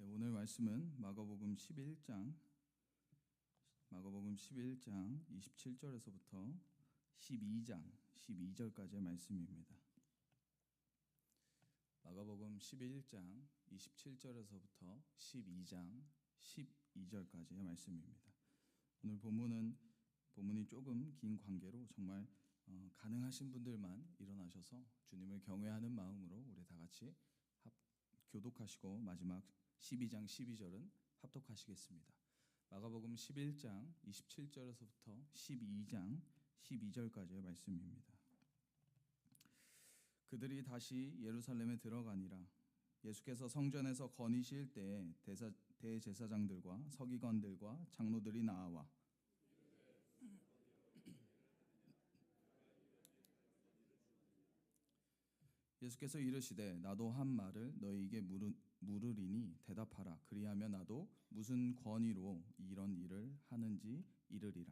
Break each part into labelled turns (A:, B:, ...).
A: 네, 오늘 말씀은 마가복음 11장 27절에서부터 12장 12절까지의 말씀입니다. 마가복음 11장 27절에서부터 12장 12절까지의 말씀입니다. 오늘 본문이 조금 긴 관계로 정말 가능하신 분들만 일어나셔서 주님을 경외하는 마음으로 우리 다 같이 교독하시고 마지막 12장 12절은 합독하시겠습니다. 마가복음 11장 27절에서부터 12장 12절까지의 말씀입니다. 그들이 다시 예루살렘에 들어가니라. 예수께서 성전에서 거니실 때에 대제사장들과 서기관들과 장로들이 나와 예수께서 이르시되 나도 한 말을 너희에게 물으리니 대답하라. 그리하면 나도 무슨 권위로 이런 일을 하는지 이르리라.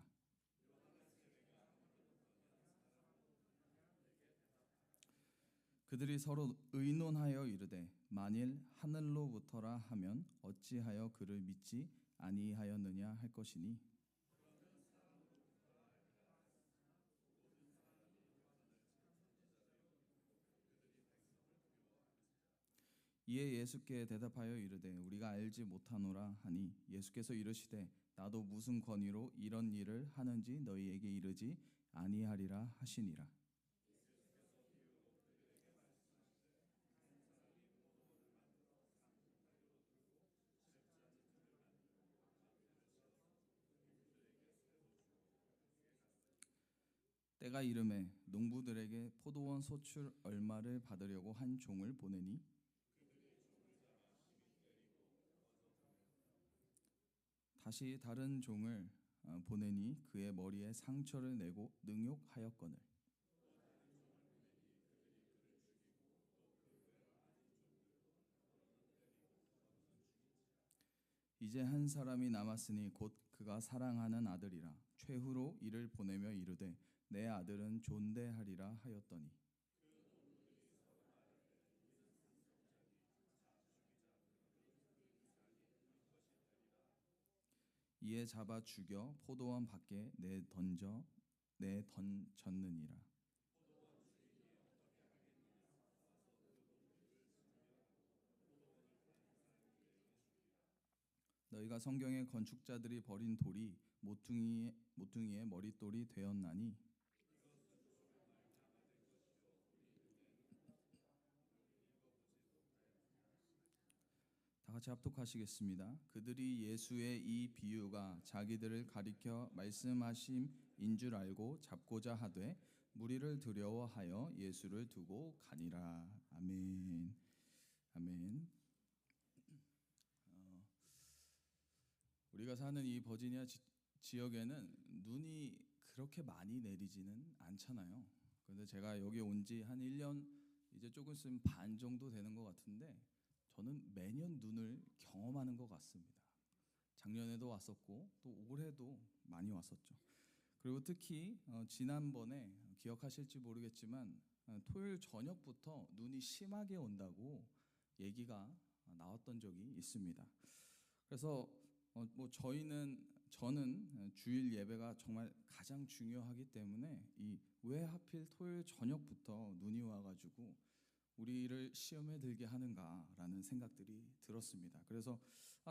A: 그들이 서로 의논하여 이르되 만일 하늘로부터라 하면 어찌하여 그를 믿지 아니하였느냐 할 것이니 이에 예수께 대답하여 이르되 우리가 알지 못하노라 하니 예수께서 이르시되 나도 무슨 권위로 이런 일을 하는지 너희에게 이르지 아니하리라 하시니라. 때가 이르매 농부들에게 포도원 소출 얼마를 받으려고 한 종을 보내니 다시 다른 종을 보내니 그의 머리에 상처를 내고 능욕하였거늘 이제 한 사람이 남았으니 곧 그가 사랑하는 아들이라 최후로 이를 보내며 이르되 내 아들은 존대하리라 하였더니 이에 잡아 죽여 포도원 밖에 내던졌느니라. 너희가 성경의 건축자들이 버린 돌이 모퉁이의 머릿돌이 되었나니 다 같이 합독하시겠습니다. 그들이 예수의 이 비유가 자기들을 가리켜 말씀하심인 줄 알고 잡고자 하되 무리를 두려워하여 예수를 두고 가니라. 아멘. 아멘. 우리가 사는 이 버지니아 지역에는 눈이 그렇게 많이 내리지는 않잖아요. 그런데 제가 여기 온 지 한 1년 이제 조금 있으면 반 정도 되는 것 같은데 저는 매년 눈을 경험하는 것 같습니다. 작년에도 왔었고 또 올해도 많이 왔었죠. 그리고 특히 지난번에 기억하실지 모르겠지만 토요일 저녁부터 눈이 심하게 온다고 얘기가 나왔던 적이 있습니다. 그래서 저는 주일 예배가 정말 가장 중요하기 때문에 왜 하필 토요일 저녁부터 눈이 와가지고 우리를 시험에 들게 하는가라는 생각들이 들었습니다. 그래서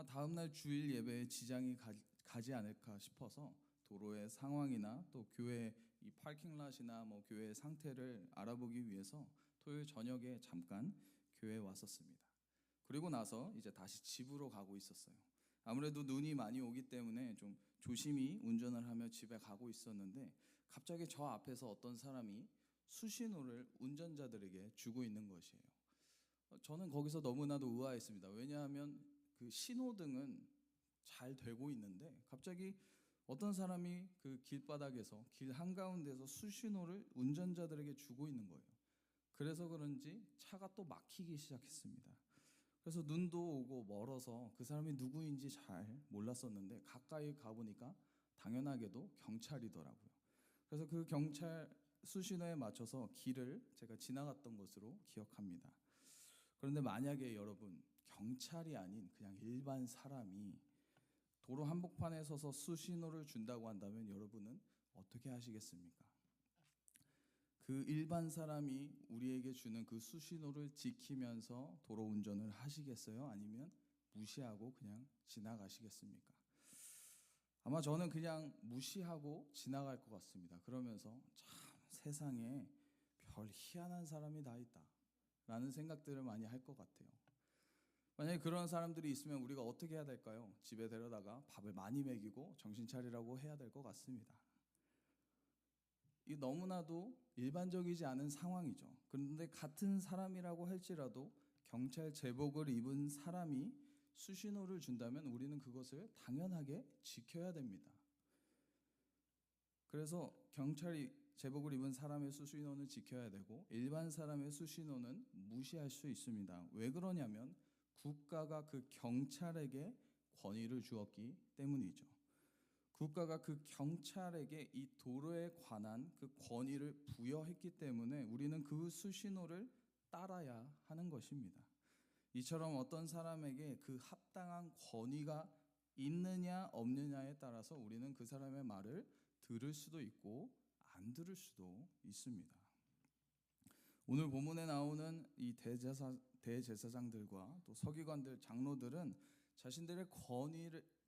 A: 다음날 주일 예배에 지장이 가지 않을까 싶어서 도로의 상황이나 또 교회 이 파킹랏이나 교회의 상태를 알아보기 위해서 토요일 저녁에 잠깐 교회에 왔었습니다. 그리고 나서 이제 다시 집으로 가고 있었어요. 아무래도 눈이 많이 오기 때문에 좀 조심히 운전을 하며 집에 가고 있었는데 갑자기 저 앞에서 어떤 사람이 수신호를 운전자들에게 주고 있는 것이에요. 저는 거기서 너무나도 의아했습니다. 왜냐하면 그 신호등은 잘 되고 있는데 갑자기 어떤 사람이 그 길바닥에서 길 한가운데서 수신호를 운전자들에게 주고 있는 거예요. 그래서 그런지 차가 또 막히기 시작했습니다. 그래서 눈도 오고 멀어서 그 사람이 누구인지 잘 몰랐었는데 가까이 가보니까 당연하게도 경찰이더라고요. 그래서 그 경찰 수신호에 맞춰서 길을 제가 지나갔던 것으로 기억합니다. 그런데 만약에 여러분 경찰이 아닌 그냥 일반 사람이 도로 한복판에 서서 수신호를 준다고 한다면 여러분은 어떻게 하시겠습니까? 그 일반 사람이 우리에게 주는 그 수신호를 지키면서 도로 운전을 하시겠어요? 아니면 무시하고 그냥 지나가시겠습니까? 아마 저는 그냥 무시하고 지나갈 것 같습니다. 그러면서 참 세상에 별 희한한 사람이 다 있다 라는 생각들을 많이 할 것 같아요. 만약에 그런 사람들이 있으면 우리가 어떻게 해야 될까요? 집에 데려다가 밥을 많이 먹이고 정신 차리라고 해야 될 것 같습니다. 이 너무나도 일반적이지 않은 상황이죠. 그런데 같은 사람이라고 할지라도 경찰 제복을 입은 사람이 수신호를 준다면 우리는 그것을 당연하게 지켜야 됩니다. 그래서 경찰이 제복을 입은 사람의 수신호는 지켜야 되고 일반 사람의 수신호는 무시할 수 있습니다. 왜 그러냐면 국가가 그 경찰에게 권위를 주었기 때문이죠. 국가가 그 경찰에게 이 도로에 관한 그 권위를 부여했기 때문에 우리는 그 수신호를 따라야 하는 것입니다. 이처럼 어떤 사람에게 그 합당한 권위가 있느냐 없느냐에 따라서 우리는 그 사람의 말을 들을 수도 있고 안 들을 수도 있습니다. 오늘 본문에 나오는 이 대제사장들과 또 서기관들, 장로들은 자신들의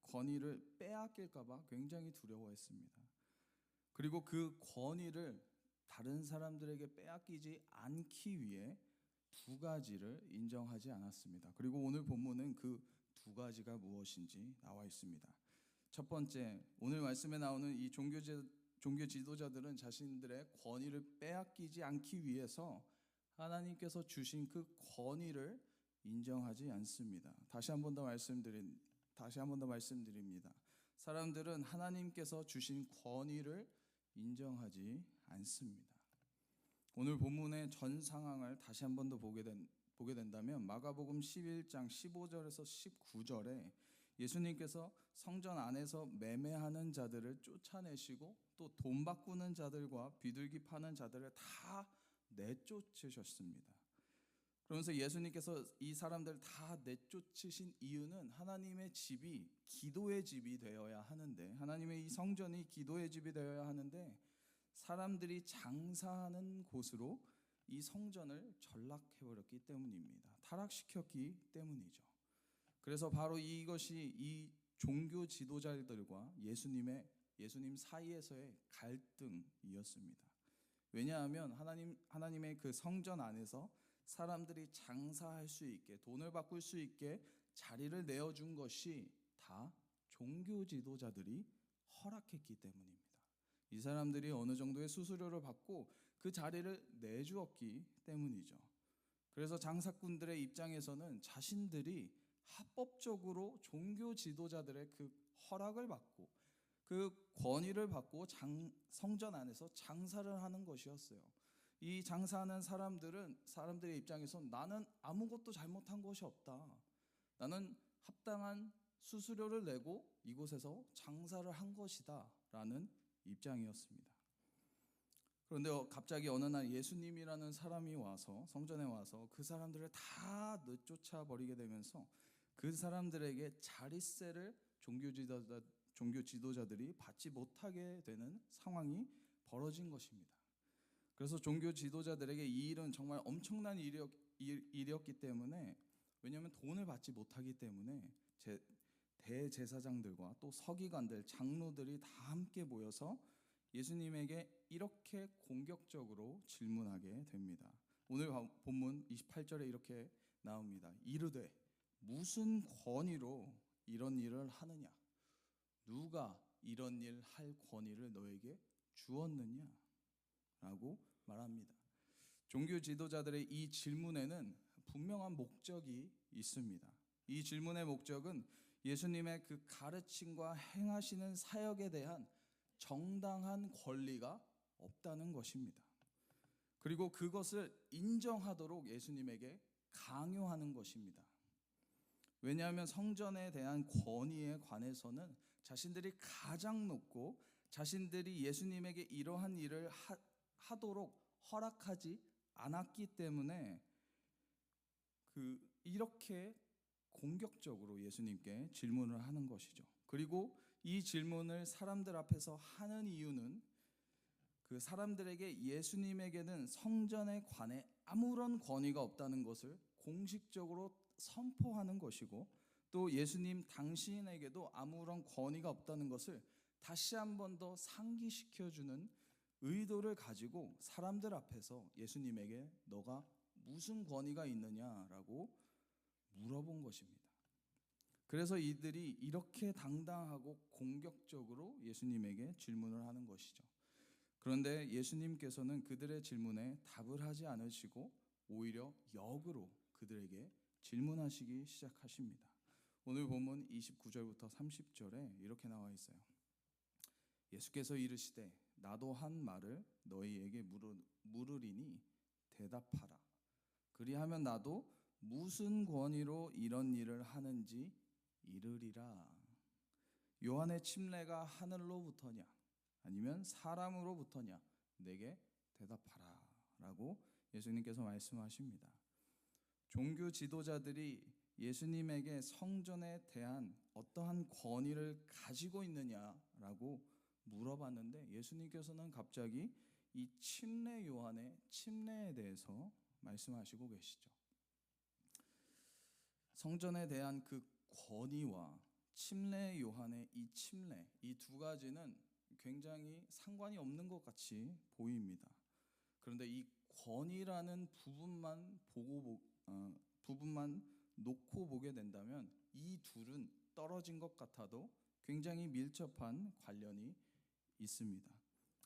A: 권위를 빼앗길까 봐 굉장히 두려워했습니다. 그리고 그 권위를 다른 사람들에게 빼앗기지 않기 위해 두 가지를 인정하지 않았습니다. 그리고 오늘 본문은 그 두 가지가 무엇인지 나와 있습니다. 첫 번째, 오늘 말씀에 나오는 이 종교 지도자들은 자신들의 권위를 빼앗기지 않기 위해서 하나님께서 주신 그 권위를 인정하지 않습니다. 다시 한 번 더 말씀드립니다. 사람들은 하나님께서 주신 권위를 인정하지 않습니다. 오늘 본문의 전 상황을 다시 한 번 더 보게 된다면 마가복음 11장 15절에서 19절에 예수님께서 성전 안에서 매매하는 자들을 쫓아내시고 또 돈 바꾸는 자들과 비둘기 파는 자들을 다 내쫓으셨습니다. 그러면서 예수님께서 이 사람들 다 내쫓으신 이유는 하나님의 집이 기도의 집이 되어야 하는데, 하나님의 이 성전이 기도의 집이 되어야 하는데 사람들이 장사하는 곳으로 이 성전을 전락해버렸기 때문입니다. 타락시켰기 때문이죠. 그래서 바로 이것이 이 종교 지도자들과 예수님 사이에서의 갈등이었습니다. 왜냐하면 하나님의 그 성전 안에서 사람들이 장사할 수 있게, 돈을 바꿀 수 있게 자리를 내어준 것이 다 종교 지도자들이 허락했기 때문입니다. 이 사람들이 어느 정도의 수수료를 받고 그 자리를 내주었기 때문이죠. 그래서 장사꾼들의 입장에서는 자신들이 합법적으로 종교 지도자들의 그 허락을 받고 그 권위를 받고 성전 안에서 장사를 하는 것이었어요. 이 장사하는 사람들의 입장에서 나는 아무것도 잘못한 것이 없다. 나는 합당한 수수료를 내고 이곳에서 장사를 한 것이다 라는 입장이었습니다. 그런데 갑자기 어느 날 예수님이라는 사람이 와서 성전에 와서 그 사람들을 다 내쫓아 버리게 되면서 그 사람들에게 자릿세를 종교 지도자들이 받지 못하게 되는 상황이 벌어진 것입니다. 그래서 종교 지도자들에게 이 일은 정말 엄청난 일이었기 때문에, 왜냐하면 돈을 받지 못하기 때문에 대제사장들과 또 서기관들, 장로들이 다 함께 모여서 예수님에게 이렇게 공격적으로 질문하게 됩니다. 오늘 본문 28절에 이렇게 나옵니다. 이르되 무슨 권위로 이런 일을 하느냐? 누가 이런 일 할 권위를 너에게 주었느냐? 라고 말합니다. 종교 지도자들의 이 질문에는 분명한 목적이 있습니다. 이 질문의 목적은 예수님의 그 가르침과 행하시는 사역에 대한 정당한 권리가 없다는 것입니다. 그리고 그것을 인정하도록 예수님에게 강요하는 것입니다. 왜냐하면 성전에 대한 권위에 관해서는 자신들이 가장 높고 자신들이 예수님에게 이러한 일을 하도록 허락하지 않았기 때문에 이렇게 공격적으로 예수님께 질문을 하는 것이죠. 그리고 이 질문을 사람들 앞에서 하는 이유는 그 사람들에게 예수님에게는 성전에 관해 아무런 권위가 없다는 것을 공식적으로 선포하는 것이고, 또 예수님 당신에게도 아무런 권위가 없다는 것을 다시 한 번 더 상기시켜주는 의도를 가지고 사람들 앞에서 예수님에게 너가 무슨 권위가 있느냐라고 물어본 것입니다. 그래서 이들이 이렇게 당당하고 공격적으로 예수님에게 질문을 하는 것이죠. 그런데 예수님께서는 그들의 질문에 답을 하지 않으시고 오히려 역으로 그들에게 질문하시기 시작하십니다. 오늘 본문 29절부터 30절에 이렇게 나와 있어요. 예수께서 이르시되 나도 한 말을 너희에게 물으리니 대답하라. 그리하면 나도 무슨 권위로 이런 일을 하는지 이르리라. 요한의 침례가 하늘로부터냐 아니면 사람으로부터냐 내게 대답하라 라고 예수님께서 말씀하십니다. 종교 지도자들이 예수님에게 성전에 대한 어떠한 권위를 가지고 있느냐라고 물어봤는데 예수님께서는 갑자기 이 침례 요한의 침례에 대해서 말씀하시고 계시죠. 성전에 대한 그 권위와 침례 요한의 이 침례, 이 두 가지는 굉장히 상관이 없는 것 같이 보입니다. 그런데 이 권위라는 부분만 놓고 보게 된다면 이 둘은 떨어진 것 같아도 굉장히 밀접한 관련이 있습니다.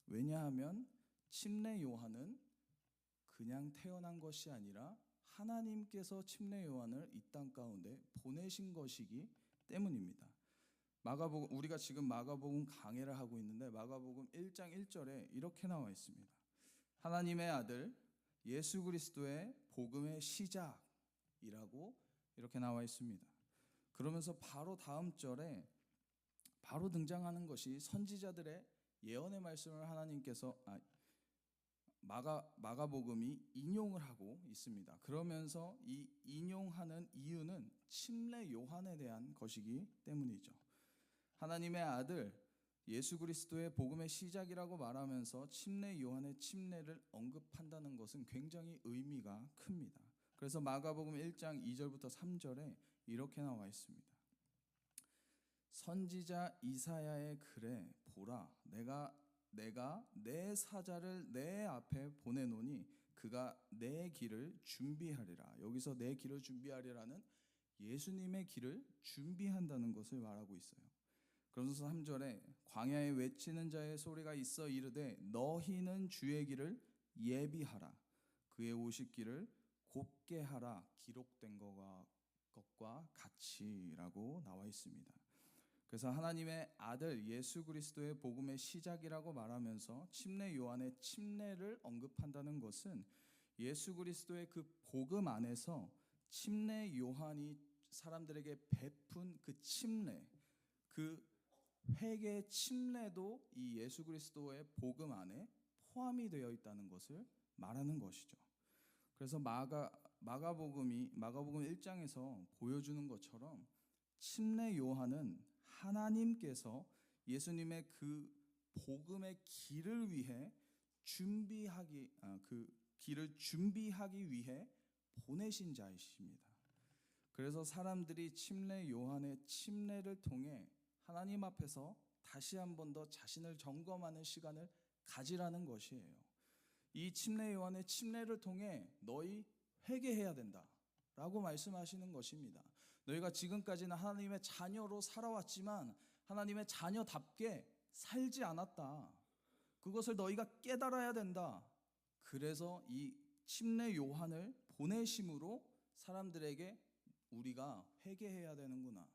A: 왜냐하면 침례 요한은 그냥 태어난 것이 아니라 하나님께서 침례 요한을 이 땅 가운데 보내신 것이기 때문입니다. 우리가 지금 마가복음 강해를 하고 있는데 마가복음 1장 1절에 이렇게 나와 있습니다. 하나님의 아들 예수 그리스도의 복음의 시작이라고 이렇게 나와 있습니다. 그러면서 바로 다음 절에 바로 등장하는 것이 선지자들의 예언의 말씀을 하나님께서 마가복음이 인용을 하고 있습니다. 그러면서 이 인용하는 이유는 침례 요한에 대한 것이기 때문이죠. 하나님의 아들 예수 그리스도의 복음의 시작이라고 말하면서 침례 요한의 침례를 언급한다는 것은 굉장히 의미가 큽니다. 그래서 마가복음 1장 2절부터 3절에 이렇게 나와 있습니다. 선지자 이사야의 글에 보라 내가 내 사자를 내 앞에 보내노니 그가 내 길을 준비하리라. 여기서 내 길을 준비하리라는 예수님의 길을 준비한다는 것을 말하고 있어요. 그러면서 3절에 광야에 외치는 자의 소리가 있어 이르되 너희는 주의 길을 예비하라. 그의 오실 길을 곱게 하라. 기록된 것과 같이라고 나와 있습니다. 그래서 하나님의 아들 예수 그리스도의 복음의 시작이라고 말하면서 침례 요한의 침례를 언급한다는 것은 예수 그리스도의 그 복음 안에서 침례 요한이 사람들에게 베푼 그 침례, 그 회개의 침례도 이 예수 그리스도의 복음 안에 포함이 되어 있다는 것을 말하는 것이죠. 그래서 마가복음 1장에서 보여주는 것처럼 침례 요한은 하나님께서 예수님의 그 복음의 길을 위해 그 길을 준비하기 위해 보내신 자이십니다. 그래서 사람들이 침례 요한의 침례를 통해 하나님 앞에서 다시 한 번 더 자신을 점검하는 시간을 가지라는 것이에요. 이 침례 요한의 침례를 통해 너희 회개해야 된다라고 말씀하시는 것입니다. 너희가 지금까지는 하나님의 자녀로 살아왔지만 하나님의 자녀답게 살지 않았다. 그것을 너희가 깨달아야 된다. 그래서 이 침례 요한을 보내심으로 사람들에게 우리가 회개해야 되는구나.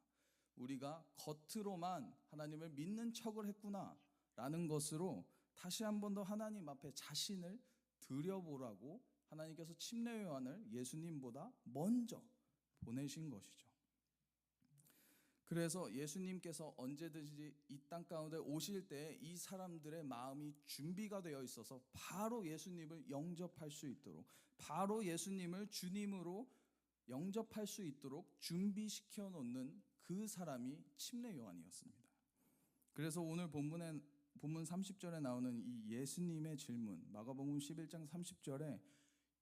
A: 우리가 겉으로만 하나님을 믿는 척을 했구나 라는 것으로 다시 한 번 더 하나님 앞에 자신을 들여보라고 하나님께서 침례 요한을 예수님보다 먼저 보내신 것이죠. 그래서 예수님께서 언제든지 이 땅 가운데 오실 때 이 사람들의 마음이 준비가 되어 있어서 바로 예수님을 영접할 수 있도록, 바로 예수님을 주님으로 영접할 수 있도록 준비시켜 놓는 그 사람이 침례 요한이었습니다. 그래서 오늘 본문 30절에 나오는 이 예수님의 질문, 마가복음 11장 30절에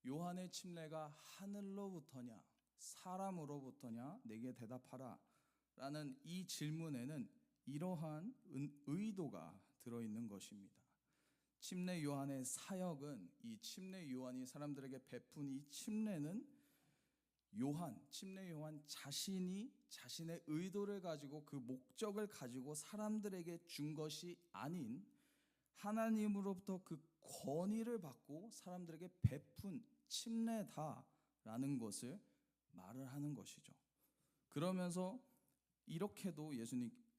A: 요한의 침례가 하늘로부터냐 사람으로부터냐 내게 대답하라 라는 이 질문에는 이러한 의도가 들어있는 것입니다. 침례 요한의 사역은, 이 침례 요한이 사람들에게 베푼 이 침례는 침례 요한 자신이 자신의 의도를 가지고 그 목적을 가지고 사람들에게 준 것이 아닌 하나님으로부터 그 권위를 받고 사람들에게 베푼 침례다라는 것을 말을 하는 것이죠. 그러면서 이렇게도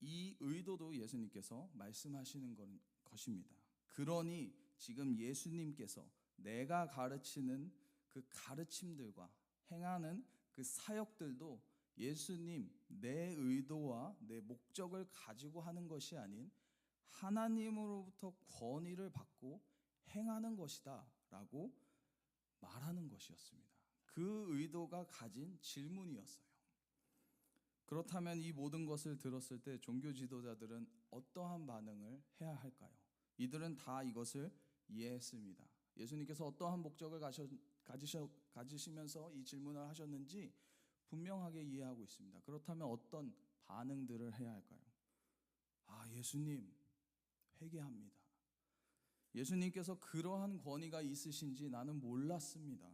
A: 이 의도도 예수님께서 말씀하시는 것입니다. 그러니 지금 예수님께서 내가 가르치는 그 가르침들과 행하는 그 사역들도 예수님 내 의도와 내 목적을 가지고 하는 것이 아닌 하나님으로부터 권위를 받고 행하는 것이다 라고 말하는 것이었습니다. 그 의도가 가진 질문이었어요. 그렇다면 이 모든 것을 들었을 때 종교 지도자들은 어떠한 반응을 해야 할까요? 이들은 다 이것을 이해했습니다. 예수님께서 어떠한 목적을 가지시면서 이 질문을 하셨는지 분명하게 이해하고 있습니다. 그렇다면 어떤 반응들을 해야 할까요? 예수님, 회개합니다. 예수님께서 그러한 권위가 있으신지 나는 몰랐습니다.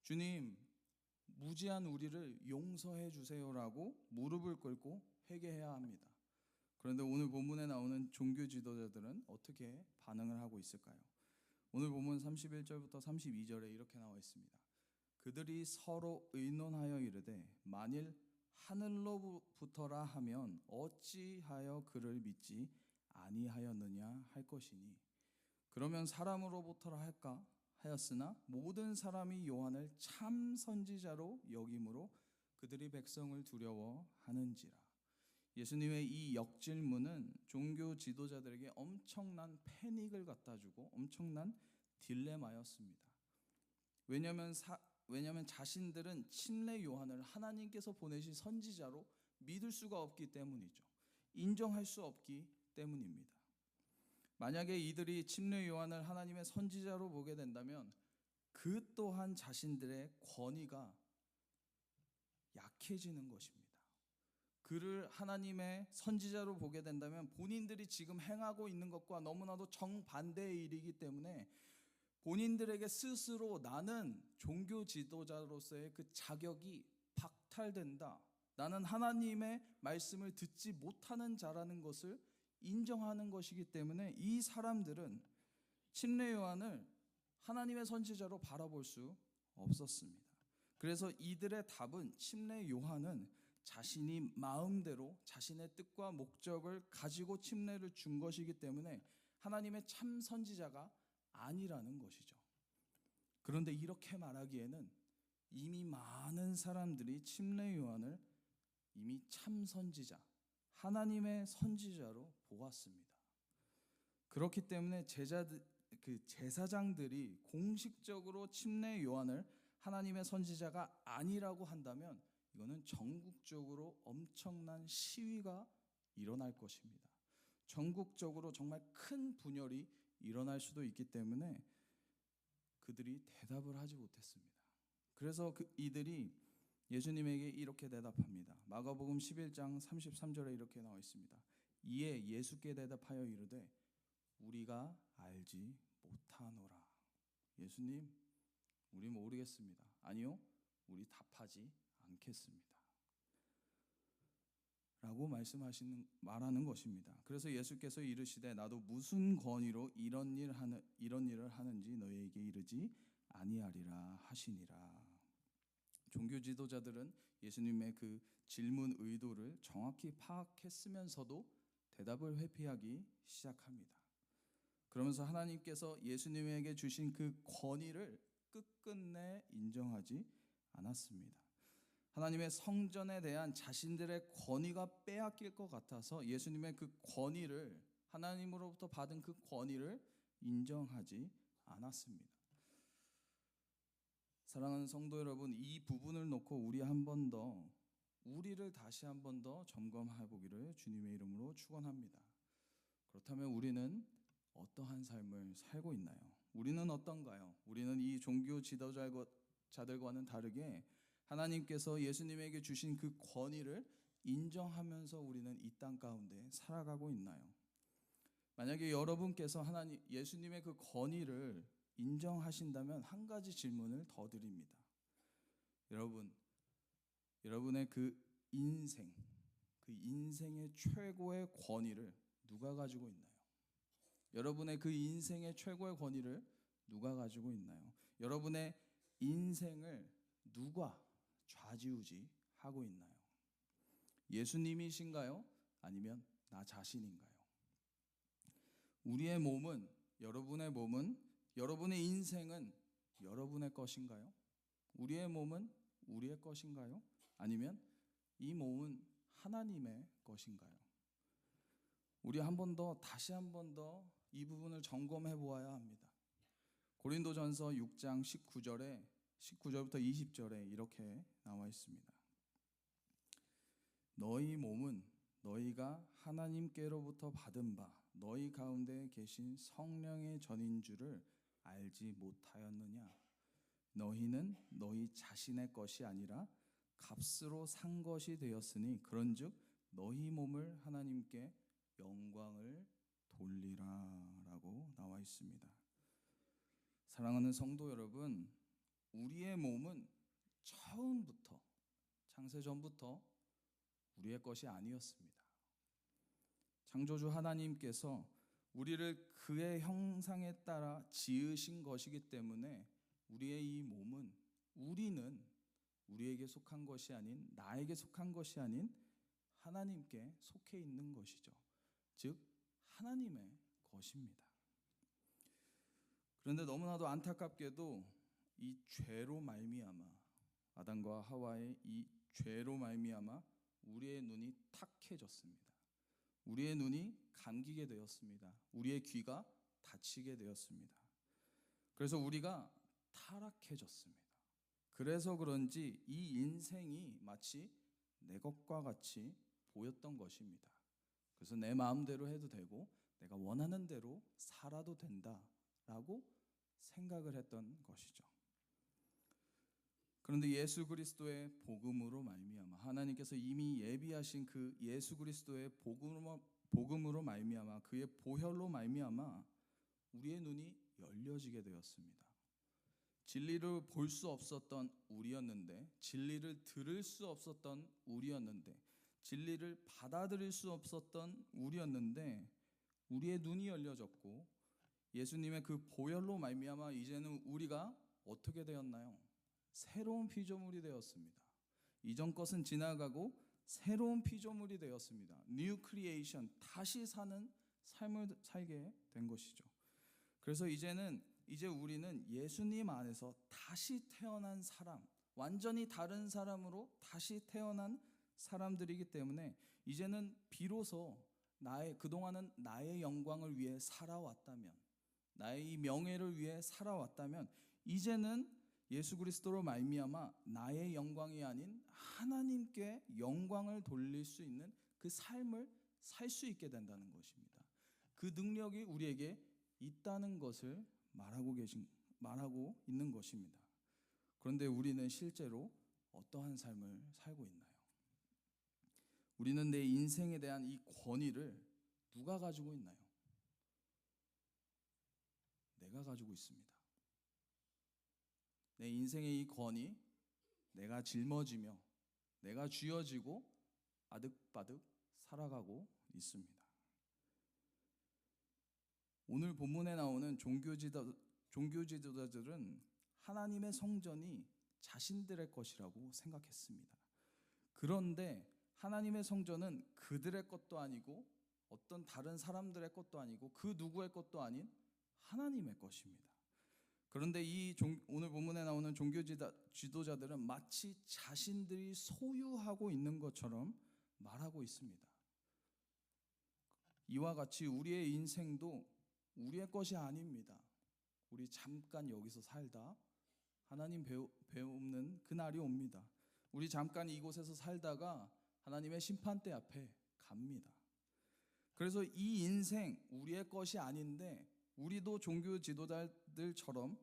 A: 주님, 무지한 우리를 용서해 주세요라고 무릎을 꿇고 회개해야 합니다. 그런데 오늘 본문에 나오는 종교 지도자들은 어떻게 반응을 하고 있을까요? 오늘 본문 31절부터 32절에 이렇게 나와 있습니다. 그들이 서로 의논하여 이르되 만일 하늘로부터라 하면 어찌하여 그를 믿지 아니하였느냐 할 것이니 그러면 사람으로부터라 할까 하였으나 모든 사람이 요한을 참 선지자로 여김으로 그들이 백성을 두려워하는지라. 예수님의 이 역질문은 종교 지도자들에게 엄청난 패닉을 갖다 주고 엄청난 딜레마였습니다. 왜냐하면 자신들은 침례 요한을 하나님께서 보내신 선지자로 믿을 수가 없기 때문이죠. 인정할 수 없기 때문입니다. 만약에 이들이 침례 요한을 하나님의 선지자로 보게 된다면 그 또한 자신들의 권위가 약해지는 것입니다. 그를 하나님의 선지자로 보게 된다면 본인들이 지금 행하고 있는 것과 너무나도 정반대의 일이기 때문에 본인들에게 스스로 나는 종교 지도자로서의 그 자격이 박탈된다. 나는 하나님의 말씀을 듣지 못하는 자라는 것을 인정하는 것이기 때문에 이 사람들은 침례 요한을 하나님의 선지자로 바라볼 수 없었습니다. 그래서 이들의 답은 침례 요한은 자신이 마음대로 자신의 뜻과 목적을 가지고 침례를 준 것이기 때문에 하나님의 참 선지자가 아니라는 것이죠. 그런데 이렇게 말하기에는 이미 많은 사람들이 침례 요한을 이미 참 선지자, 하나님의 선지자로 보았습니다. 그렇기 때문에 제사장들이 공식적으로 침례 요한을 하나님의 선지자가 아니라고 한다면 이거는 전국적으로 엄청난 시위가 일어날 것입니다. 전국적으로 정말 큰 분열이 일어날 수도 있기 때문에 그들이 대답을 하지 못했습니다. 그래서 이들이 예수님에게 이렇게 대답합니다. 마가복음 11장 33절에 이렇게 나와 있습니다. 이에 예수께 대답하여 이르되 우리가 알지 못하노라. 예수님, 우리 모르겠습니다. 아니요, 우리 답하지 않겠습니다. 라고 말하는 것입니다. 그래서 예수께서 이르시되 나도 무슨 권위로 이런 일을 하는지 너희에게 이르지 아니하리라 하시니라. 종교 지도자들은 예수님의 그 질문 의도를 정확히 파악했으면서도 대답을 회피하기 시작합니다. 그러면서 하나님께서 예수님에게 주신 그 권위를 끝끝내 인정하지 않았습니다. 하나님의 성전에 대한 자신들의 권위가 빼앗길 것 같아서 예수님의 그 권위를, 하나님으로부터 받은 그 권위를 인정하지 않았습니다. 사랑하는 성도 여러분, 이 부분을 놓고 우리를 다시 한 번 더 점검해 보기를 주님의 이름으로 축원합니다. 그렇다면 우리는 어떠한 삶을 살고 있나요? 우리는 어떤가요? 우리는 이 종교 지도자들과는 다르게 하나님께서 예수님에게 주신 그 권위를 인정하면서 우리는 이 땅 가운데 살아가고 있나요? 만약에 여러분께서 예수님의 그 권위를 인정하신다면 한 가지 질문을 더 드립니다. 여러분의 그 인생의 최고의 권위를 누가 가지고 있나요? 여러분의 그 인생의 최고의 권위를 누가 가지고 있나요? 여러분의 인생을 누가 좌지우지하고 있나요? 예수님이신가요? 아니면 나 자신인가요? 여러분의 몸은, 여러분의 인생은 여러분의 것인가요? 우리의 몸은 우리의 것인가요? 아니면 이 몸은 하나님의 것인가요? 우리 다시 한 번 더 이 부분을 점검해 보아야 합니다. 고린도전서 6장 19절부터 20절에 이렇게 나와 있습니다. 너희 몸은 너희가 하나님께로부터 받은 바 너희 가운데 계신 성령의 전인 줄을 알지 못하였느냐? 너희는 너희 자신의 것이 아니라 값으로 산 것이 되었으니 그런즉 너희 몸을 하나님께 영광을 돌리라라고 나와 있습니다. 사랑하는 성도 여러분, 우리의 몸은 처음부터 창세전부터 우리의 것이 아니었습니다. 창조주 하나님께서 우리를 그의 형상에 따라 지으신 것이기 때문에 우리의 이 몸은 우리는 우리에게 속한 것이 아닌 나에게 속한 것이 아닌 하나님께 속해 있는 것이죠. 즉 하나님의 것입니다. 그런데 너무나도 안타깝게도 이 죄로 말미암아 아담과 하와의 이 죄로 말미암아 우리의 눈이 탁해졌습니다. 우리의 눈이 감기게 되었습니다. 우리의 귀가 닫히게 되었습니다. 그래서 우리가 타락해졌습니다. 그래서 그런지 이 인생이 마치 내 것과 같이 보였던 것입니다. 그래서 내 마음대로 해도 되고 내가 원하는 대로 살아도 된다라고 생각을 했던 것이죠. 그런데 예수 그리스도의 복음으로 말미암아 하나님께서 이미 예비하신 그 예수 그리스도의 복음으로 말미암아 그의 보혈로 말미암아 우리의 눈이 열려지게 되었습니다. 진리를 볼 수 없었던 우리였는데, 진리를 들을 수 없었던 우리였는데, 진리를 받아들일 수 없었던 우리였는데 우리의 눈이 열려졌고 예수님의 그 보혈로 말미암아 이제는 우리가 어떻게 되었나요? 새로운 피조물이 되었습니다. 이전 것은 지나가고 새로운 피조물이 되었습니다. New creation, 다시 사는 삶을 살게 된 것이죠. 그래서 이제 우리는 예수님 안에서 다시 태어난 사람, 완전히 다른 사람으로 다시 태어난 사람들이기 때문에 이제는 비로소 그동안은 나의 영광을 위해 살아왔다면, 나의 이 명예를 위해 살아왔다면 이제는 예수 그리스도로 말미암아 나의 영광이 아닌 하나님께 영광을 돌릴 수 있는 그 삶을 살 수 있게 된다는 것입니다. 그 능력이 우리에게 있다는 것을 말하고 있는 것입니다. 그런데 우리는 실제로 어떠한 삶을 살고 있나요? 우리는 내 인생에 대한 이 권위를 누가 가지고 있나요? 내가 가지고 있습니다. 내 인생의 이 권위, 내가 짊어지며 내가 쥐어지고 아득바득 살아가고 있습니다. 오늘 본문에 나오는 종교 지도자들은 하나님의 성전이 자신들의 것이라고 생각했습니다. 그런데 하나님의 성전은 그들의 것도 아니고 어떤 다른 사람들의 것도 아니고 그 누구의 것도 아닌 하나님의 것입니다. 그런데 오늘 본문에 나오는 종교 지도자들은 마치 자신들이 소유하고 있는 것처럼 말하고 있습니다. 이와 같이 우리의 인생도 우리의 것이 아닙니다. 우리 잠깐 여기서 살다 하나님 배우는 그날이 옵니다. 우리 잠깐 이곳에서 살다가 하나님의 심판대 앞에 갑니다. 그래서 이 인생 우리의 것이 아닌데 우리도 종교 지도자들처럼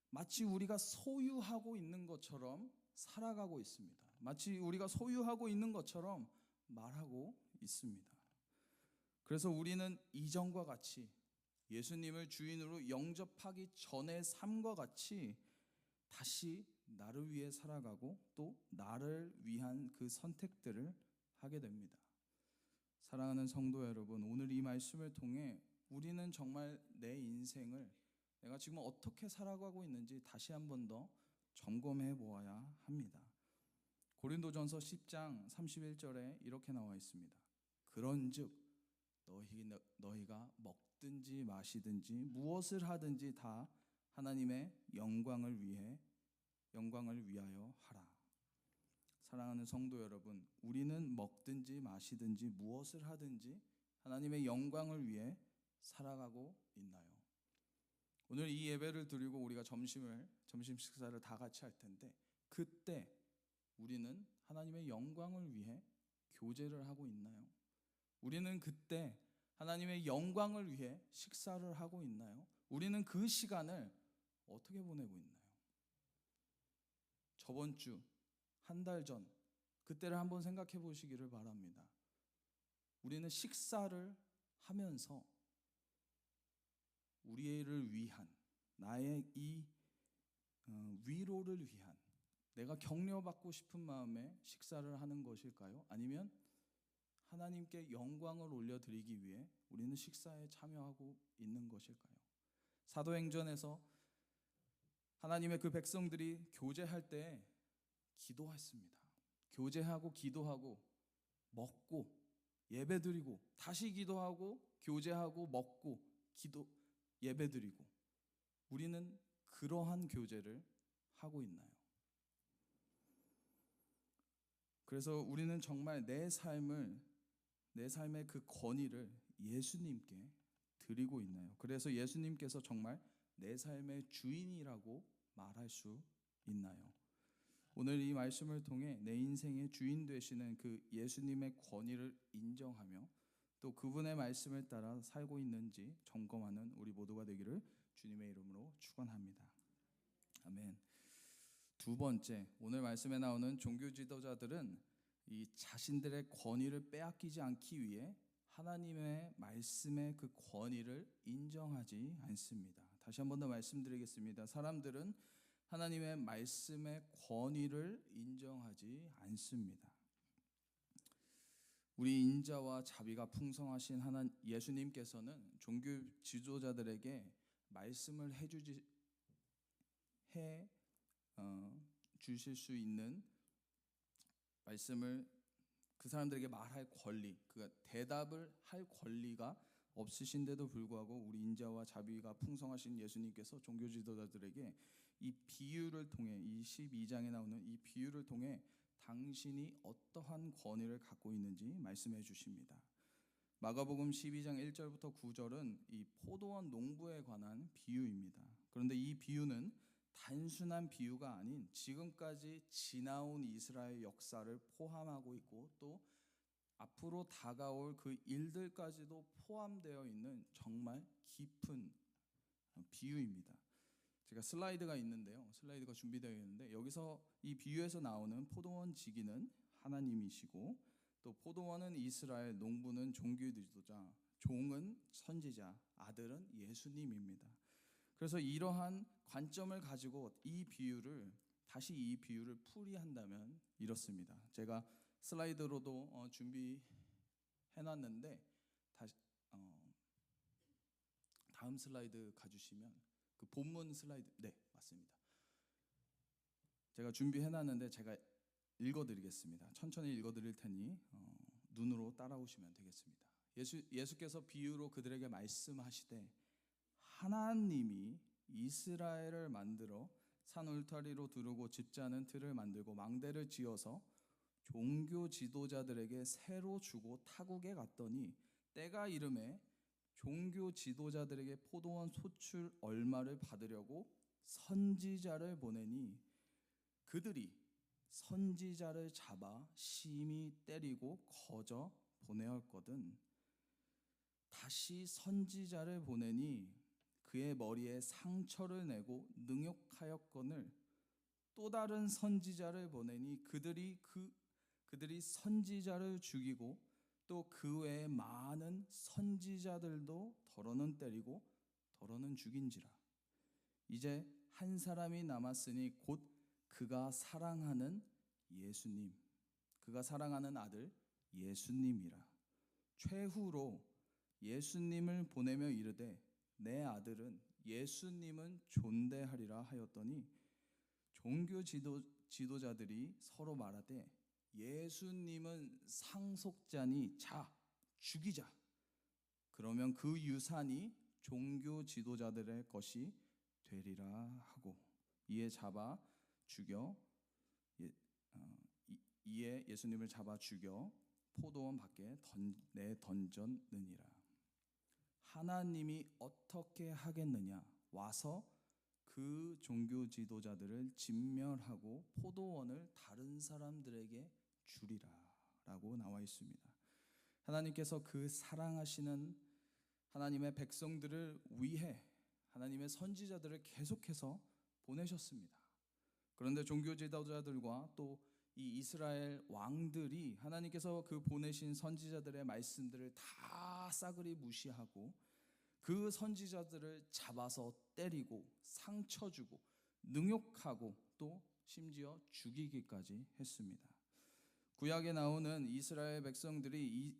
A: 마치 우리가 소유하고 있는 것처럼 살아가고 있습니다. 마치 우리가 소유하고 있는 것처럼 말하고 있습니다. 그래서 우리는 이전과 같이 예수님을 주인으로 영접하기 전의 삶과 같이 다시 나를 위해 살아가고 또 나를 위한 그 선택들을 하게 됩니다. 사랑하는 성도 여러분, 오늘 이 말씀을 통해 우리는 정말 내 인생을 내가 지금 어떻게 살아가고 있는지 다시 한 번 더 점검해 보아야 합니다. 고린도전서 10장 31절에 이렇게 나와 있습니다. 그런즉 너희가 먹든지 마시든지 무엇을 하든지 다 하나님의 영광을 위하여 하라. 사랑하는 성도 여러분, 우리는 먹든지 마시든지 무엇을 하든지 하나님의 영광을 위해 살아가고 있나요? 오늘 이 예배를 드리고 우리가 점심 식사를 다 같이 할 텐데 그때 우리는 하나님의 영광을 위해 교제를 하고 있나요? 우리는 그때 하나님의 영광을 위해 식사를 하고 있나요? 우리는 그 시간을 어떻게 보내고 있나요? 저번 주, 한 달 전, 그때를 한번 생각해 보시기를 바랍니다. 우리는 식사를 하면서 우리를 위한, 나의 이 위로를 위한, 내가 격려받고 싶은 마음에 식사를 하는 것일까요? 아니면 하나님께 영광을 올려드리기 위해 우리는 식사에 참여하고 있는 것일까요? 사도행전에서 하나님의 그 백성들이 교제할 때 기도했습니다. 교제하고 기도하고 먹고 예배드리고 다시 기도하고 교제하고 먹고 예배드리고 우리는 그러한 교제를 하고 있나요? 그래서 우리는 정말 내 삶의 그 권위를 예수님께 드리고 있나요? 그래서 예수님께서 정말 내 삶의 주인이라고 말할 수 있나요? 오늘 이 말씀을 통해 내 인생의 주인 되시는 그 예수님의 권위를 인정하며 또 그분의 말씀을 따라 살고 있는지 점검하는 우리 모두가 되기를 주님의 이름으로 축원합니다. 아멘. 두 번째, 오늘 말씀에 나오는 종교 지도자들은 이 자신들의 권위를 빼앗기지 않기 위해 하나님의 말씀의 그 권위를 인정하지 않습니다. 다시 한 번 더 말씀드리겠습니다. 사람들은 하나님의 말씀의 권위를 인정하지 않습니다. 우리 인자와 자비가 풍성하신 예수님께서는 종교 지도자들에게 말씀을 주실 수 있는 말씀을 그 사람들에게 말할 권리, 그러니까 대답을 할 권리가 없으신데도 불구하고 우리 인자와 자비가 풍성하신 예수님께서 종교 지도자들에게 이 비유를 통해 이 12장에 나오는 이 비유를 통해 당신이 어떠한 권위를 갖고 있는지 말씀해 주십니다. 마가복음 12장 1절부터 9절은 이 포도원 농부에 관한 비유입니다. 그런데 이 비유는 단순한 비유가 아닌 지금까지 지나온 이스라엘 역사를 포함하고 있고 또 앞으로 다가올 그 일들까지도 포함되어 있는 정말 깊은 비유입니다. 제가 슬라이드가 준비되어 있는데 여기서 이 비유에서 나오는 포도원 지기는 하나님이시고 또 포도원은 이스라엘, 농부는 종교 지도자, 종은 선지자, 아들은 예수님입니다. 그래서 이러한 관점을 가지고 이 비유를 풀이한다면 이렇습니다. 제가 슬라이드로도 준비해놨는데 다음 슬라이드 가주시면 그 본문 슬라이드, 네 맞습니다. 제가 준비해놨는데 제가 읽어드리겠습니다. 천천히 읽어드릴 테니 눈으로 따라오시면 되겠습니다. 예수께서 비유로 그들에게 말씀하시되 하나님이 이스라엘을 만들어 산 울타리로 두르고 집자는 틀을 만들고 망대를 지어서 종교 지도자들에게 새로 주고 타국에 갔더니 때가 이름에 종교 지도자들에게 포도원 소출 얼마를 받으려고 선지자를 보내니 그들이 선지자를 잡아 심히 때리고 거저 보내었거든 다시 선지자를 보내니 그의 머리에 상처를 내고 능욕하였거늘 또 다른 선지자를 보내니 그들이 선지자를 죽이고 또 그 외에 많은 선지자들도 더러는 때리고 더러는 죽인지라 이제 한 사람이 남았으니 곧 그가 사랑하는 예수님 그가 사랑하는 아들 예수님이라 최후로 예수님을 보내며 이르되 내 아들은 예수님은 존대하리라 하였더니 종교 지도자들이 서로 말하되 예수님은 상속자니 자 죽이자 그러면 그 유산이 종교 지도자들의 것이 되리라 하고 이에 예수님을 잡아 죽여 포도원 밖에 내던졌느니라 하나님이 어떻게 하겠느냐 와서 그 종교 지도자들을 진멸하고 포도원을 다른 사람들에게 주리라 라고 나와 있습니다. 하나님께서 그 사랑하시는 하나님의 백성들을 위해 하나님의 선지자들을 계속해서 보내셨습니다. 그런데 종교 지도자들과 또 이 이스라엘 왕들이 하나님께서 그 보내신 선지자들의 말씀들을 다 싸그리 무시하고 그 선지자들을 잡아서 때리고 상처 주고 능욕하고 또 심지어 죽이기까지 했습니다. 구약에 나오는 이스라엘 백성들이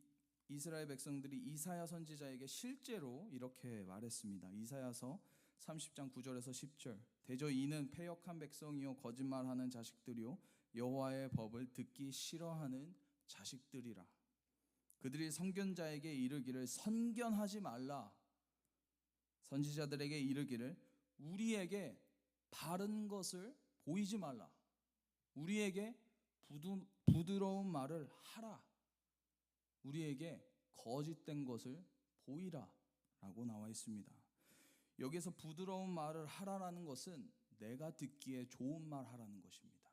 A: 이사야 선지자에게 실제로 이렇게 말했습니다. 이사야서 30장 9절에서 10절 대저 이는 패역한 백성이요 거짓말하는 자식들이요 여호와의 법을 듣기 싫어하는 자식들이라 그들이 선견자에게 이르기를 선견하지 말라 선지자들에게 이르기를 우리에게 바른 것을 보이지 말라 우리에게 부드러운 말을 하라 우리에게 거짓된 것을 보이라 라고 나와 있습니다. 여기서 부드러운 말을 하라라는 것은 내가 듣기에 좋은 말 하라는 것입니다.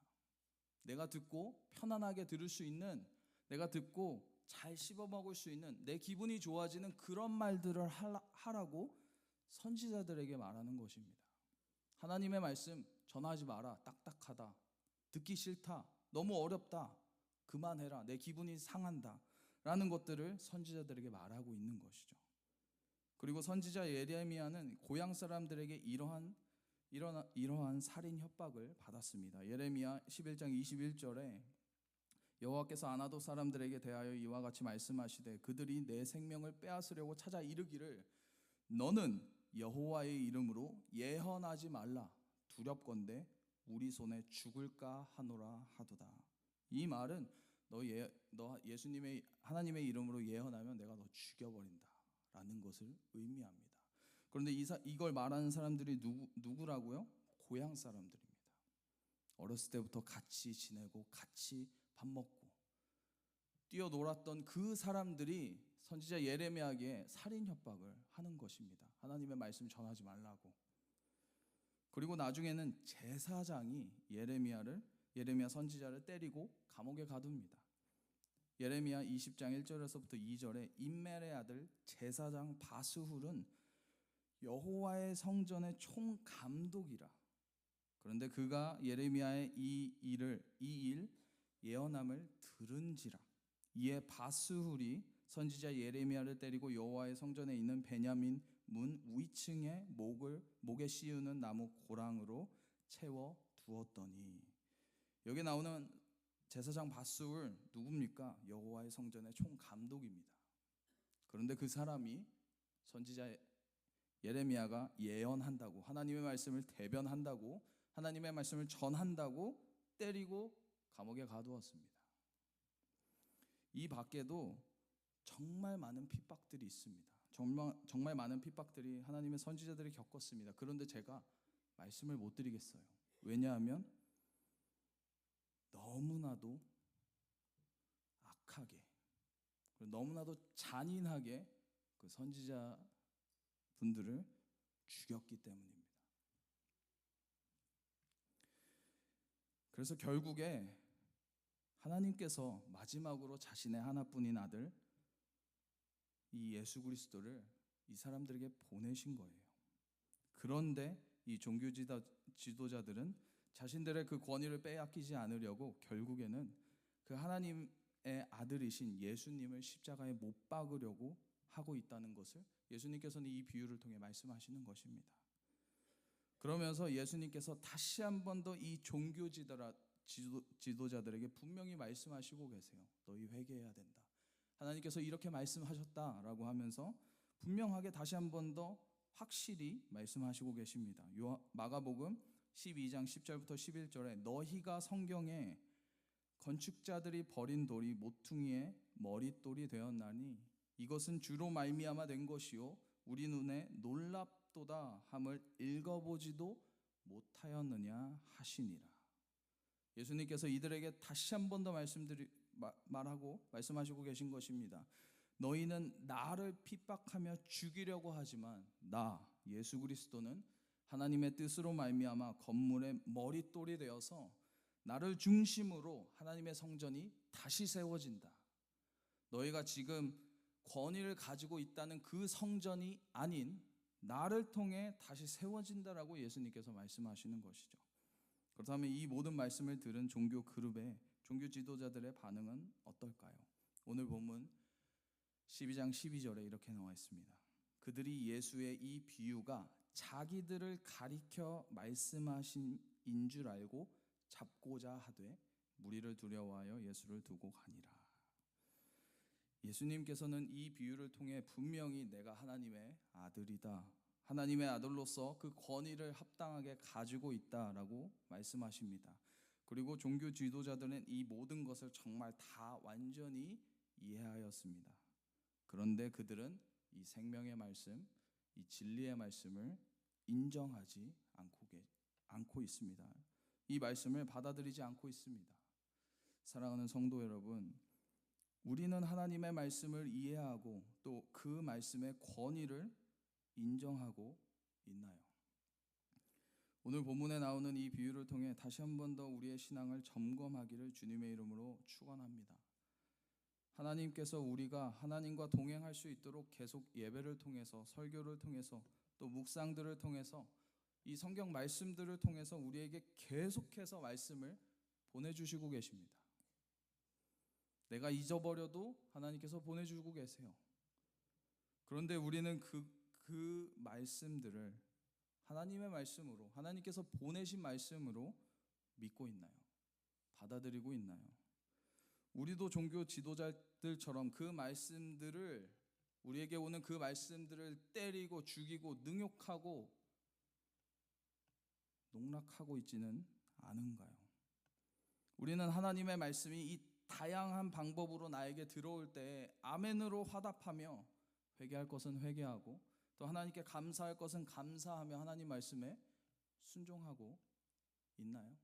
A: 내가 듣고 편안하게 들을 수 있는 내가 듣고 잘 씹어 먹을 수 있는 내 기분이 좋아지는 그런 말들을 하라고 선지자들에게 말하는 것입니다. 하나님의 말씀 전하지 마라 딱딱하다 듣기 싫다 너무 어렵다 그만해라 내 기분이 상한다 라는 것들을 선지자들에게 말하고 있는 것이죠. 그리고 선지자 예레미야는 고향 사람들에게 이러한 살인 협박을 받았습니다. 예레미야 11장 21절에 여호와께서 아나도 사람들에게 대하여 이와 같이 말씀하시되 그들이 내 생명을 빼앗으려고 찾아 이르기를 너는 여호와의 이름으로 예언하지 말라 두렵건대 우리 손에 죽을까 하노라 하도다. 이 말은 너 예수님의 하나님의 이름으로 예언하면 내가 너 죽여버린다 라는 것을 의미합니다. 그런데 이걸 말하는 사람들이 누구라고요? 고향 사람들입니다. 어렸을 때부터 같이 지내고 같이 밥 먹고 뛰어놀았던 그 사람들이 선지자 예레미야에게 살인 협박을 하는 것입니다. 하나님의 말씀 전하지 말라고. 그리고 나중에는 제사장이 예레미야 선지자를 때리고 감옥에 가둡니다. 예레미야 20장 1절에서부터 2절에 임멜의 아들 제사장 바스훌은 여호와의 성전의 총감독이라. 그런데 그가 예레미야의 이 일 예언함을 들은지라. 이에 바스훌이 선지자 예레미야를 때리고 여호와의 성전에 있는 베냐민 문 위층에 목에 씌우는 나무 고랑으로 채워 두었더니. 여기 나오는 제사장 바스훌 누굽니까? 여호와의 성전의 총감독입니다. 그런데 그 사람이 선지자 예레미야가 예언한다고 하나님의 말씀을 대변한다고 하나님의 말씀을 전한다고 때리고 감옥에 가두었습니다. 이 밖에도 정말 많은 핍박들이 있습니다. 정말 많은 핍박들이 하나님의 선지자들이 겪었습니다. 그런데 제가 말씀을 못 드리겠어요. 왜냐하면 너무나도 악하게 너무나도 잔인하게 그 선지자 분들을 죽였기 때문입니다. 그래서 결국에 하나님께서 마지막으로 자신의 하나뿐인 아들 이 예수 그리스도를 이 사람들에게 보내신 거예요. 그런데 이 종교 지도자들은 자신들의 그 권위를 빼앗기지 않으려고 결국에는 그 하나님의 아들이신 예수님을 십자가에 못 박으려고 하고 있다는 것을 예수님께서는 이 비유를 통해 말씀하시는 것입니다. 그러면서 예수님께서 다시 한 번 더 이 종교 지도자들에게 분명히 말씀하시고 계세요. 너희 회개해야 된다. 하나님께서 이렇게 말씀하셨다라고 하면서 분명하게 다시 한 번 더 확실히 말씀하시고 계십니다. 마가복음 12장 10절부터 11절에 너희가 성경에 건축자들이 버린 돌이 모퉁이의 머릿돌이 되었나니 이것은 주로 말미암아 된 것이요 우리 눈에 놀랍도다 함을 읽어보지도 못하였느냐 하시니라. 예수님께서 이들에게 다시 한 번 더 말하고 말씀하시고 계신 것입니다. 너희는 나를 핍박하며 죽이려고 하지만 나 예수 그리스도는 하나님의 뜻으로 말미암아 건물의 머릿돌이 되어서 나를 중심으로 하나님의 성전이 다시 세워진다. 너희가 지금 권위를 가지고 있다는 그 성전이 아닌 나를 통해 다시 세워진다라고 예수님께서 말씀하시는 것이죠. 그렇다면 이 모든 말씀을 들은 종교 그룹의 종교 지도자들의 반응은 어떨까요? 오늘 본문 12장 12절에 이렇게 나와 있습니다. 그들이 예수의 이 비유가 자기들을 가리켜 말씀하신 인 줄 알고 잡고자 하되 무리를 두려워하여 예수를 두고 가니라. 예수님께서는 이 비유를 통해 분명히 내가 하나님의 아들이다, 하나님의 아들로서 그 권위를 합당하게 가지고 있다라고 말씀하십니다. 그리고 종교 지도자들은 이 모든 것을 정말 다 완전히 이해하였습니다. 그런데 그들은 이 생명의 말씀, 이 진리의 말씀을 인정하지 않고 있습니다. 이 말씀을 받아들이지 않고 있습니다. 사랑하는 성도 여러분, 우리는 하나님의 말씀을 이해하고 또 그 말씀의 권위를 인정하고 있나요? 오늘 본문에 나오는 이 비유를 통해 다시 한 번 더 우리의 신앙을 점검하기를 주님의 이름으로 축원합니다. 하나님께서 우리가 하나님과 동행할 수 있도록 계속 예배를 통해서 설교를 통해서 또 묵상들을 통해서 이 성경 말씀들을 통해서 우리에게 계속해서 말씀을 보내주시고 계십니다. 내가 잊어버려도 하나님께서 보내주고 계세요. 그런데 우리는 그 말씀들을 하나님의 말씀으로, 하나님께서 보내신 말씀으로 믿고 있나요? 받아들이고 있나요? 우리도 종교 지도자들처럼 그 말씀들을, 우리에게 오는 그 말씀들을 때리고 죽이고 능욕하고 농락하고 있지는 않은가요? 우리는 하나님의 말씀이 이 다양한 방법으로 나에게 들어올 때 아멘으로 화답하며 회개할 것은 회개하고 또 하나님께 감사할 것은 감사하며 하나님 말씀에 순종하고 있나요?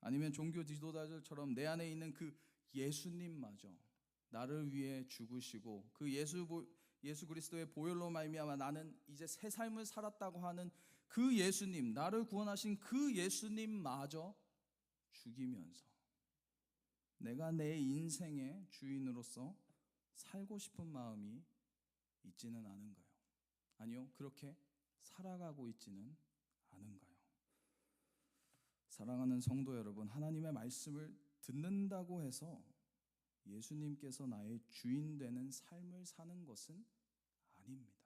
A: 아니면 종교 지도자들처럼 내 안에 있는 그 예수님마저 나를 위해 죽으시고 그 예수 그리스도의 보혈로 말미암아 나는 이제 새 삶을 살았다고 하는 그 예수님, 나를 구원하신 그 예수님마저 죽이면서 내가 내 인생의 주인으로서 살고 싶은 마음이 있지는 않은가요? 아니요, 그렇게 살아가고 있지는 않은가요? 사랑하는 성도 여러분, 하나님의 말씀을 듣는다고 해서 예수님께서 나의 주인 되는 삶을 사는 것은 아닙니다.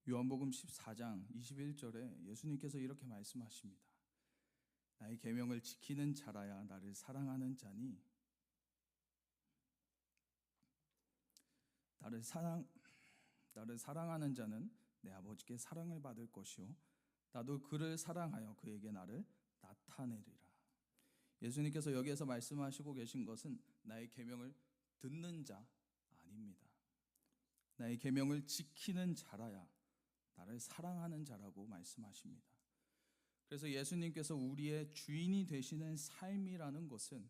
A: 요한복음 14장 21절에 예수님께서 이렇게 말씀하십니다. 나의 계명을 지키는 자라야 나를 사랑하는 자니 나를 사랑하는 자는 내 아버지께 사랑을 받을 것이요 나도 그를 사랑하여 그에게 나를 나타내리라. 예수님께서 여기에서 말씀하시고 계신 것은 나의 계명을 듣는 자 아닙니다. 나의 계명을 지키는 자라야 나를 사랑하는 자라고 말씀하십니다. 그래서 예수님께서 우리의 주인이 되시는 삶이라는 것은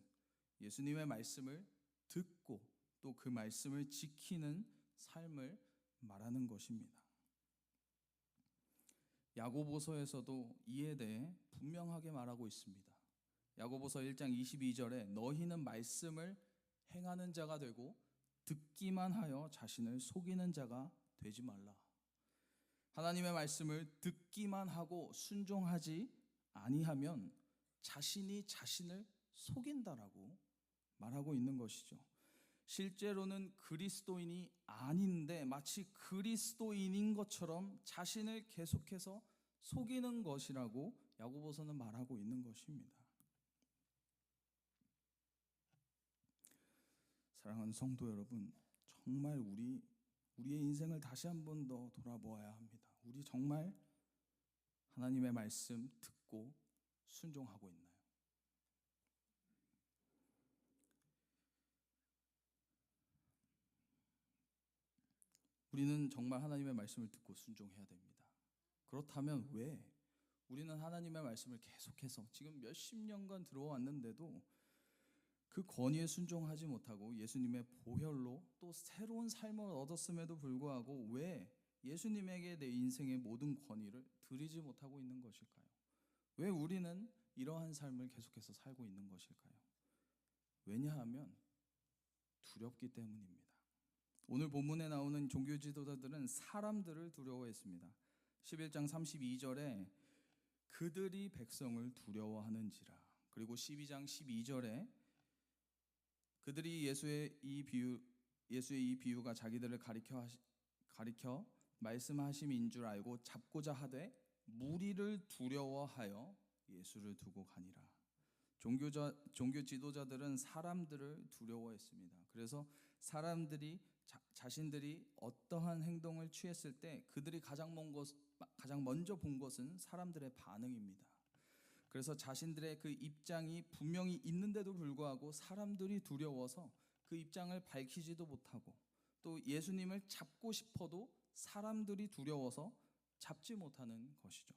A: 예수님의 말씀을 듣고 또 그 말씀을 지키는 삶을 말하는 것입니다. 야고보서에서도 이에 대해 분명하게 말하고 있습니다. 야고보서 1장 22절에 너희는 말씀을 행하는 자가 되고 듣기만 하여 자신을 속이는 자가 되지 말라. 하나님의 말씀을 듣기만 하고 순종하지 아니하면 자신이 자신을 속인다라고 말하고 있는 것이죠. 실제로는 그리스도인이 아닌데 마치 그리스도인인 것처럼 자신을 계속해서 속이는 것이라고 야고보서는 말하고 있는 것입니다. 사랑하는 성도 여러분, 정말 우리의 인생을 다시 한 번 더 돌아보아야 합니다. 우리 정말 하나님의 말씀 듣고 순종하고 있나요? 우리는 정말 하나님의 말씀을 듣고 순종해야 됩니다. 그렇다면 왜 우리는 하나님의 말씀을 계속해서 지금 몇십 년간 들어왔는데도 그 권위에 순종하지 못하고 예수님의 보혈로 또 새로운 삶을 얻었음에도 불구하고 왜 예수님에게 내 인생의 모든 권위를 드리지 못하고 있는 것일까요? 왜 우리는 이러한 삶을 계속해서 살고 있는 것일까요? 왜냐하면 두렵기 때문입니다. 오늘 본문에 나오는 종교 지도자들은 사람들을 두려워했습니다. 11장 32절에 그들이 백성을 두려워하는지라. 그리고 12장 12절에 그들이 예수의 이 비유가 자기들을 가리켜 말씀하심인 줄 알고 잡고자 하되 무리를 두려워하여 예수를 두고 가니라. 종교 지도자들은 사람들을 두려워했습니다. 그래서 사람들이 자신들이 어떠한 행동을 취했을 때 그들이 가장 먼저 본 것은 사람들의 반응입니다. 그래서 자신들의 그 입장이 분명히 있는데도 불구하고 사람들이 두려워서 그 입장을 밝히지도 못하고 또 예수님을 잡고 싶어도 사람들이 두려워서 잡지 못하는 것이죠.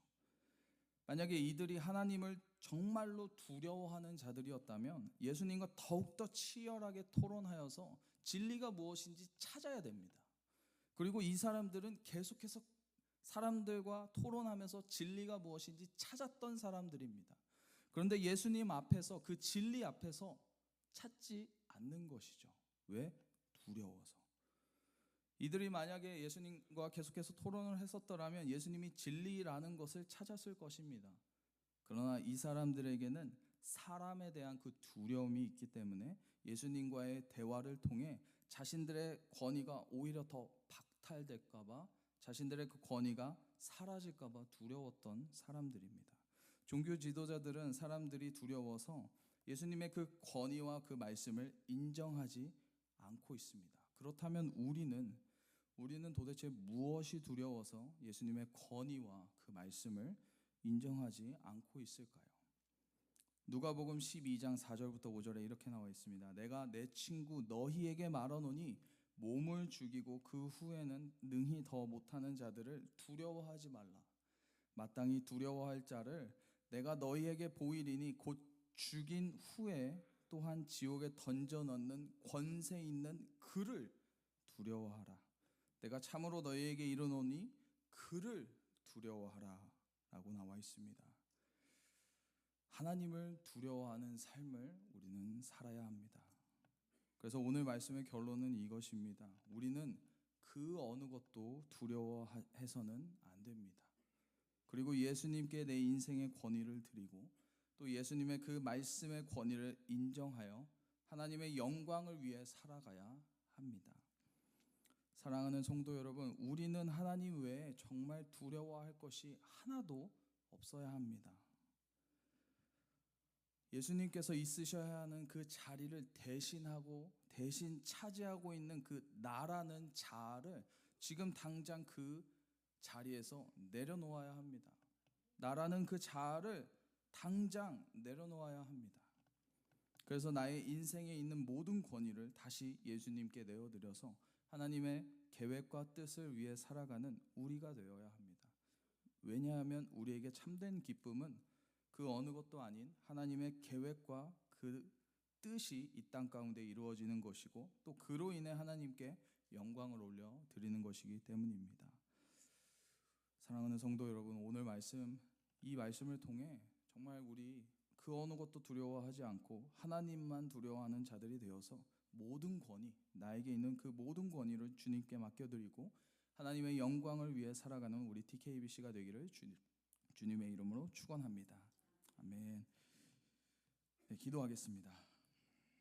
A: 만약에 이들이 하나님을 정말로 두려워하는 자들이었다면 예수님과 더욱더 치열하게 토론하여서 진리가 무엇인지 찾아야 됩니다. 그리고 이 사람들은 계속해서 사람들과 토론하면서 진리가 무엇인지 찾았던 사람들입니다. 그런데 예수님 앞에서 그 진리 앞에서 찾지 않는 것이죠. 왜? 두려워서. 이들이 만약에 예수님과 계속해서 토론을 했었더라면 예수님이 진리라는 것을 찾았을 것입니다. 그러나 이 사람들에게는 사람에 대한 그 두려움이 있기 때문에 예수님과의 대화를 통해 자신들의 권위가 오히려 더 박탈될까 봐, 자신들의 그 권위가 사라질까 봐 두려웠던 사람들입니다. 종교 지도자들은 사람들이 두려워서 예수님의 그 권위와 그 말씀을 인정하지 않고 있습니다. 그렇다면 우리는 도대체 무엇이 두려워서 예수님의 권위와 그 말씀을 인정하지 않고 있을까요? 누가복음 12장 4절부터 5절에 이렇게 나와 있습니다. 내가 내 친구 너희에게 말하노니 몸을 죽이고 그 후에는 능히 더 못하는 자들을 두려워하지 말라. 마땅히 두려워할 자를 내가 너희에게 보이리니 곧 죽인 후에 또한 지옥에 던져 넣는 권세 있는 그를 두려워하라. 내가 참으로 너희에게 이르노니 그를 두려워하라 라고 나와 있습니다. 하나님을 두려워하는 삶을 우리는 살아야 합니다. 그래서 오늘 말씀의 결론은 이것입니다. 우리는 그 어느 것도 두려워해서는 안 됩니다. 그리고 예수님께 내 인생의 권위를 드리고 또 예수님의 그 말씀의 권위를 인정하여 하나님의 영광을 위해 살아가야 합니다. 사랑하는 성도 여러분, 우리는 하나님 외에 정말 두려워할 것이 하나도 없어야 합니다. 예수님께서 있으셔야 하는 그 자리를 대신 차지하고 있는 그 나라는 자아를 지금 당장 그 자리에서 내려놓아야 합니다. 나라는 그 자아를 당장 내려놓아야 합니다. 그래서 나의 인생에 있는 모든 권위를 다시 예수님께 내어드려서 하나님의 계획과 뜻을 위해 살아가는 우리가 되어야 합니다. 왜냐하면 우리에게 참된 기쁨은 그 어느 것도 아닌 하나님의 계획과 그 뜻이 이 땅 가운데 이루어지는 것이고 또 그로 인해 하나님께 영광을 올려 드리는 것이기 때문입니다. 사랑하는 성도 여러분, 오늘 이 말씀을 통해 정말 우리 그 어느 것도 두려워하지 않고 하나님만 두려워하는 자들이 되어서 모든 권위, 나에게 있는 그 모든 권위를 주님께 맡겨드리고 하나님의 영광을 위해 살아가는 우리 TKBC가 되기를 주님의 이름으로 축원합니다. 아멘. 네, 기도하겠습니다.